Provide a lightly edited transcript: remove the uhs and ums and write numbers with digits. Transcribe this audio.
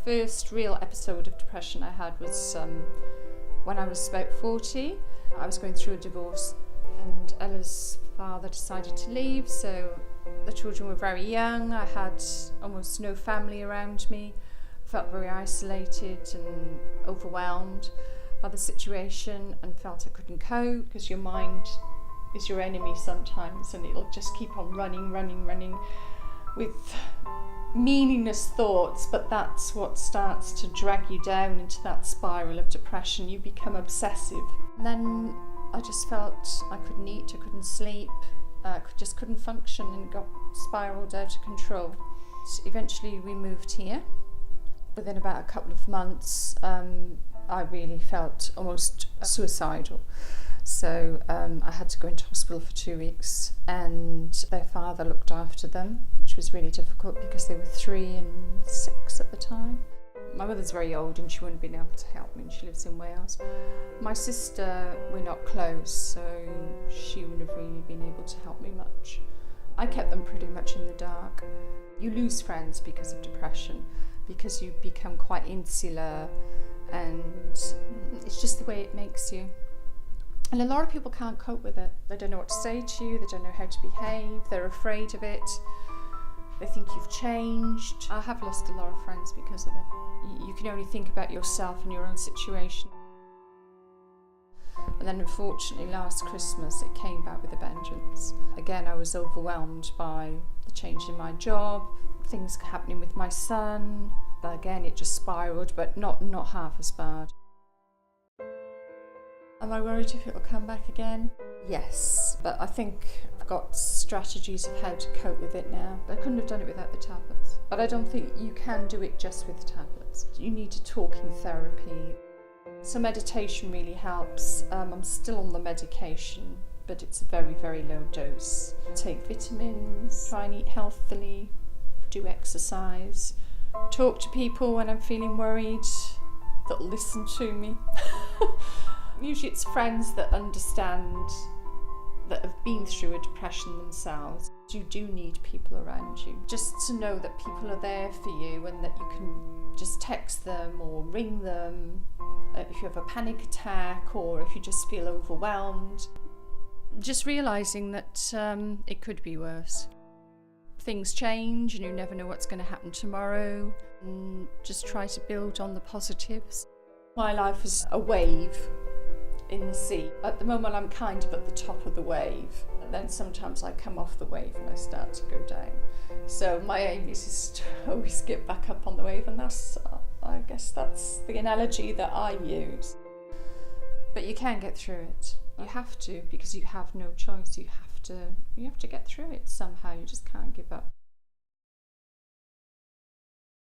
first real episode of depression I had was when I was about 40. I was going through a divorce and Ella's father decided to leave, so the children were very young. I had almost no family around me. I felt very isolated and overwhelmed by the situation and felt I couldn't cope, because your mind is your enemy sometimes and it'll just keep on running with meaningless thoughts, but that's what starts to drag you down into that spiral of depression. You become obsessive. And then I just felt I couldn't eat, I couldn't sleep, just couldn't function, and got spiraled out of control. So eventually we moved here. Within about a couple of months, I really felt almost suicidal. So I had to go into hospital for 2 weeks, and their father looked after them, which was really difficult because they were 3 and 6 at the time. My mother's very old and she wouldn't have been able to help me, and she lives in Wales. My sister, we're not close, so she wouldn't have really been able to help me much. I kept them pretty much in the dark. You lose friends because of depression, because you become quite insular, and it's just the way it makes you. And a lot of people can't cope with it. They don't know what to say to you, they don't know how to behave, they're afraid of it, they think you've changed. I have lost a lot of friends because of it. You can only think about yourself and your own situation. And then unfortunately last Christmas it came back with a vengeance. Again, I was overwhelmed by the change in my job, things happening with my son. But again, it just spiraled, but not half as bad. Am I worried if it will come back again? Yes, but I think I've got strategies of how to cope with it now. I couldn't have done it without the tablets. But I don't think you can do it just with the tablets. You need to talk in therapy. So meditation really helps. I'm still on the medication, but it's a very, very low dose. Take vitamins, try and eat healthily, do exercise, talk to people when I'm feeling worried, that listen to me. Usually it's friends that understand, that have been through a depression themselves. You do need people around you, just to know that people are there for you and that you can just text them or ring them if you have a panic attack or if you just feel overwhelmed. Just realising that it could be worse. Things change and you never know what's going to happen tomorrow, and just try to build on the positives. My life is a wave in the sea. At the moment I'm kind of at the top of the wave, and then sometimes I come off the wave and I start to go down. So my aim is to always get back up on the wave, and that's, I guess that's the analogy that I use. But you can get through it. You have to, because you have no choice. You have to get through it somehow. You just can't give up.